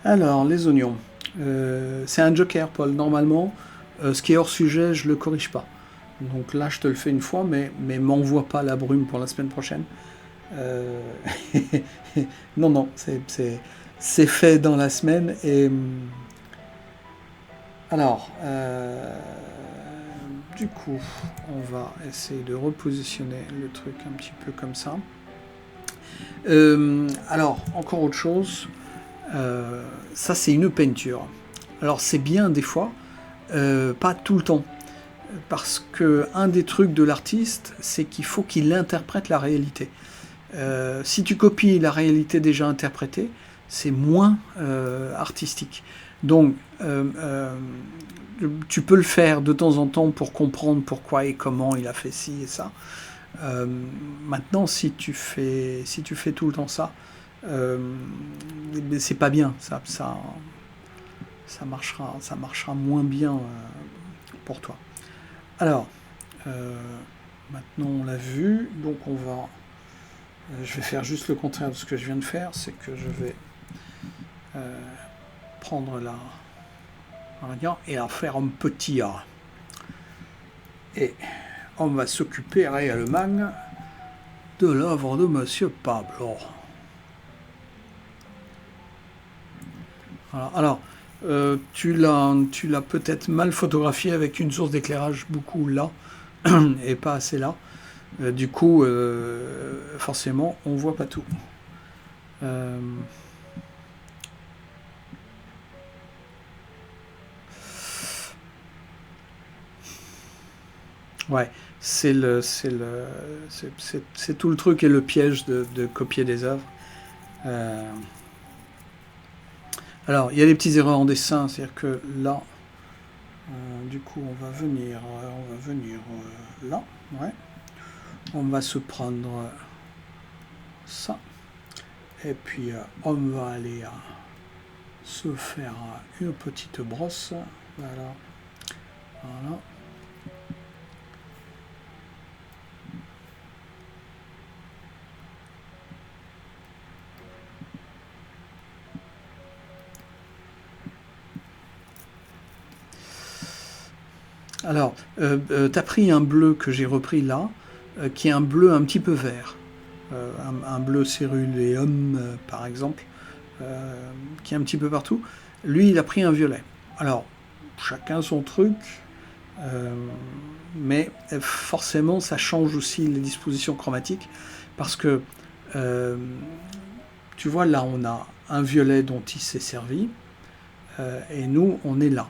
Alors, les oignons. C'est un joker, Paul. Normalement, ce qui est hors sujet, je le corrige pas. Donc là, je te le fais une fois, mais m'envoie pas la brume pour la semaine prochaine. Euh, non, non, c'est fait dans la semaine. Et alors, du coup, on va essayer de repositionner le truc un petit peu comme ça. Alors, encore autre chose. Ça, c'est une peinture. Alors, c'est bien des fois, pas tout le temps. Parce que un des trucs de l'artiste, c'est qu'il faut qu'il interprète la réalité. Si tu copies la réalité déjà interprétée, c'est moins artistique. Donc, tu peux le faire de temps en temps pour comprendre pourquoi et comment il a fait ci et ça. Maintenant, si tu fais tout le temps ça, c'est pas bien. Ça marchera moins bien pour toi. Alors, euh, maintenant on l'a vu, donc je vais faire juste le contraire de ce que je viens de faire, c'est que je vais prendre la gradient et la faire en petit A. Et on va s'occuper réellement de l'œuvre de Monsieur Pablo. Voilà. Alors, tu l'as peut-être mal photographié avec une source d'éclairage beaucoup là et pas assez là. Du coup, forcément, on voit pas tout. Ouais, c'est tout le truc et le piège de copier des œuvres. Alors, il y a des petites erreurs en dessin, c'est-à-dire que là, du coup, on va venir là, ouais. On va se prendre ça, et puis on va aller se faire une petite brosse, voilà, voilà. Alors, tu as pris un bleu que j'ai repris là, qui est un bleu un petit peu vert. Un bleu céruléum, par exemple, qui est un petit peu partout. Lui, il a pris un violet. Alors, chacun son truc, euh, mais forcément, ça change aussi les dispositions chromatiques, parce que, euh, tu vois, là, on a un violet dont il s'est servi, et nous, on est là.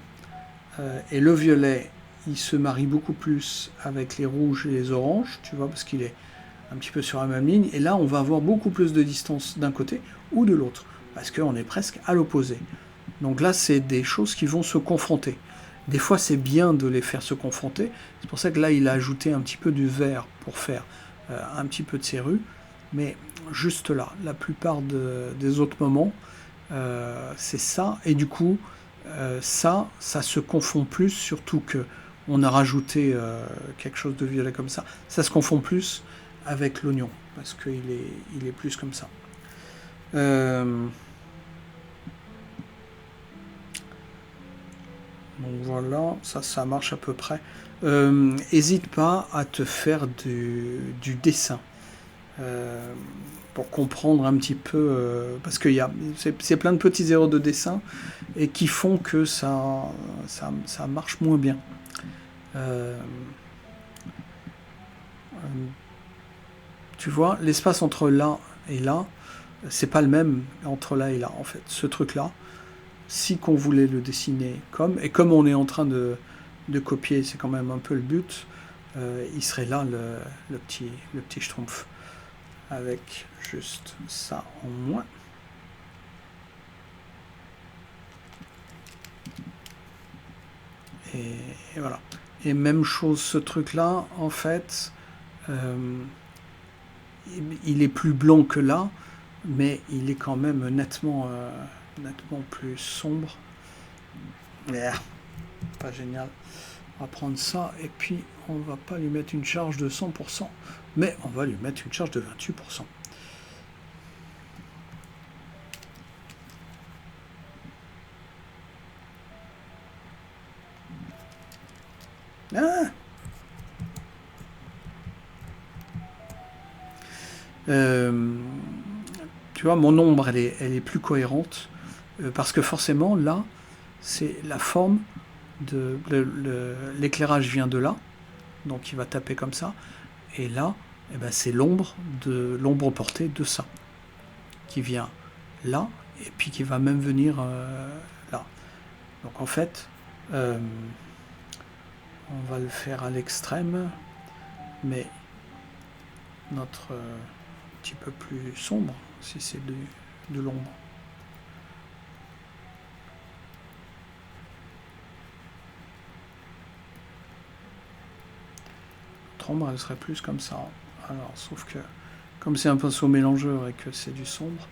Et le violet, il se marie beaucoup plus avec les rouges et les oranges, tu vois, parce qu'il est un petit peu sur la même ligne. Et là, on va avoir beaucoup plus de distance d'un côté ou de l'autre, parce qu'on est presque à l'opposé. Donc là, c'est des choses qui vont se confronter. Des fois, c'est bien de les faire se confronter. C'est pour ça que là, il a ajouté un petit peu du vert pour faire un petit peu de serrure. Mais juste là, la plupart des autres moments, c'est ça. Et du coup, ça se confond plus, surtout que on a rajouté quelque chose de violet comme ça. Ça se confond plus avec l'oignon, parce qu'il est plus comme ça. Donc voilà, ça marche à peu près. Hésite pas à te faire du dessin. Euh, pour comprendre un petit peu, parce que c'est plein de petits erreurs de dessin et qui font que ça marche moins bien. Euh, Tu vois, l'espace entre là et là, c'est pas le même entre là et là, en fait. Ce truc-là, si qu'on voulait le dessiner comme, et comme on est en train de copier, c'est quand même un peu le but, il serait là le petit schtroumpf, avec juste ça en moins. Et voilà. Et même chose, ce truc-là, en fait, euh, il est plus blanc que là, mais il est quand même nettement plus sombre. Yeah, pas génial. On va prendre ça et puis on va pas lui mettre une charge de 100%, mais on va lui mettre une charge de 28%. Ah. Tu vois, mon ombre, elle est plus cohérente, parce que forcément, là, c'est la forme de... l'éclairage vient de là, donc il va taper comme ça, et là, eh ben, c'est l'ombre portée de ça, qui vient là, et puis qui va même venir là. Donc en fait, on va le faire à l'extrême, mais notre petit peu plus sombre, si c'est de l'ombre. Notre ombre, elle serait plus comme ça. Alors, sauf que, comme c'est un pinceau mélangeur et que c'est du sombre,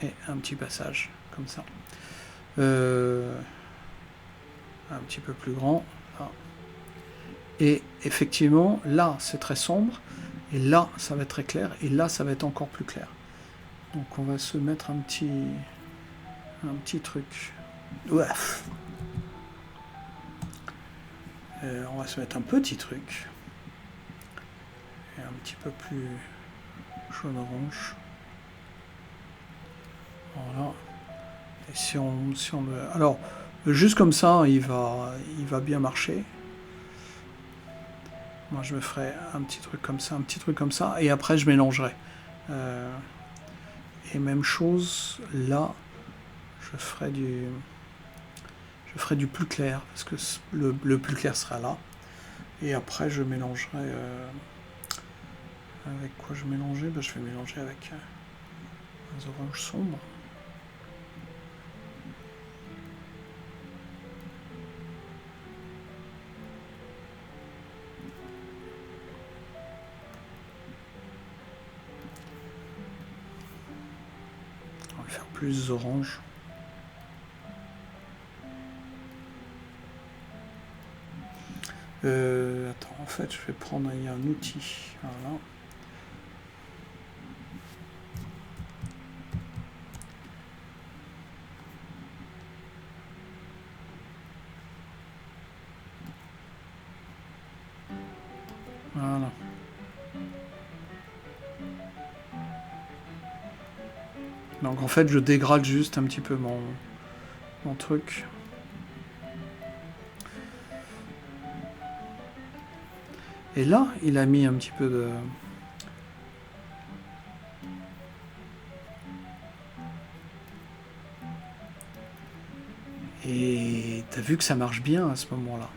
et un petit passage, comme ça. Un petit peu plus grand. Là. Et effectivement, là, c'est très sombre, et là, ça va être très clair, et là, ça va être encore plus clair. Donc, on va se mettre un petit truc. Ouaf. On va se mettre un petit truc. Et un petit peu plus jaune-orange. Voilà. Et si on me... Alors, juste comme ça, il va bien marcher. Moi, je me ferai un petit truc comme ça, un petit truc comme ça, et après, je mélangerai. Et même chose, là, je ferai du plus clair, parce que le plus clair sera là. Et après, je mélangerai... avec quoi je mélangeais? Ben, je vais mélanger avec un orange sombre. On va faire plus orange. Attends, en fait, je vais prendre un outil. Voilà. Voilà. Donc en fait, je dégrade juste un petit peu mon truc. Et là, il a mis un petit peu de... Et t'as vu que ça marche bien à ce moment-là.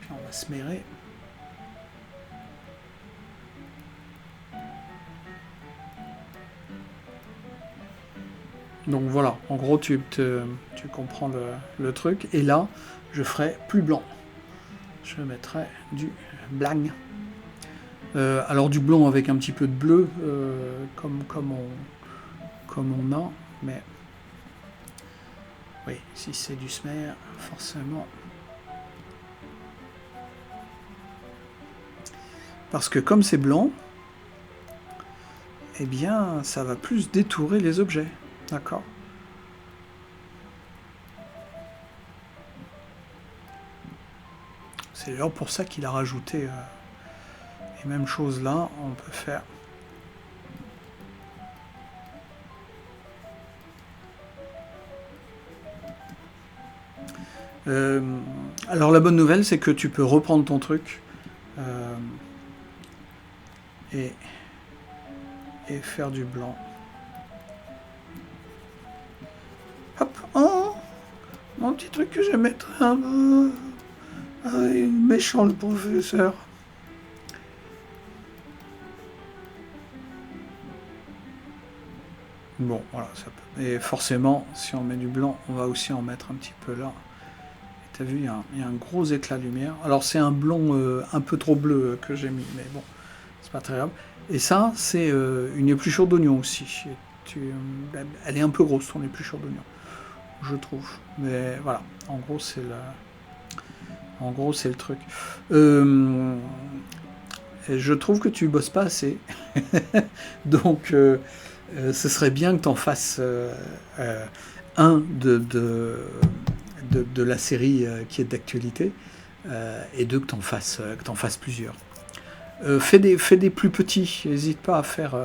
Puis on va se mêler. Donc voilà, en gros, tu comprends le truc. Et là, je ferai plus blanc. Je mettrai du blanc. Alors du blanc avec un petit peu de bleu, comme on a, mais oui, si c'est du smer, forcément. Parce que comme c'est blanc, eh bien, ça va plus détourer les objets, d'accord? C'est d'ailleurs pour ça qu'il a rajouté... et même chose là, on peut faire... alors la bonne nouvelle, c'est que tu peux reprendre ton truc et faire du blanc. Hop, oh, mon petit truc que je vais mettre un peu... Ah, méchant le professeur. Bon, voilà, ça peut. Et forcément, si on met du blanc, on va aussi en mettre un petit peu là. T'as vu, il y a un gros éclat de lumière. Alors c'est un blanc un peu trop bleu que j'ai mis, mais bon, c'est pas très grave. Et ça, c'est une épluchure d'oignon aussi. Elle est un peu grosse, ton épluchure d'oignon, je trouve. Mais voilà, en gros, c'est le truc. Et je trouve que tu bosses pas assez. Donc, ce serait bien que tu en fasses un de la série qui est d'actualité, et deux, que t'en fasses plusieurs. Fais des plus petits, n'hésite pas à faire...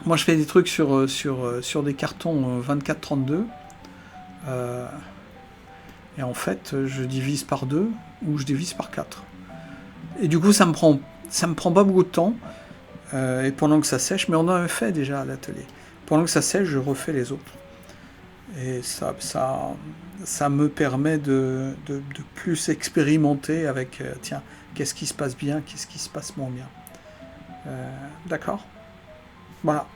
moi, je fais des trucs sur des cartons 24-32, et en fait, je divise par 2 ou je divise par 4. Et du coup, ça me prend pas beaucoup de temps, et pendant que ça sèche, mais on en avait fait déjà à l'atelier. Pendant que ça sèche, je refais les autres. Et ça me permet de plus expérimenter avec, tiens, qu'est-ce qui se passe bien, qu'est-ce qui se passe moins bien. D'accord? Voilà.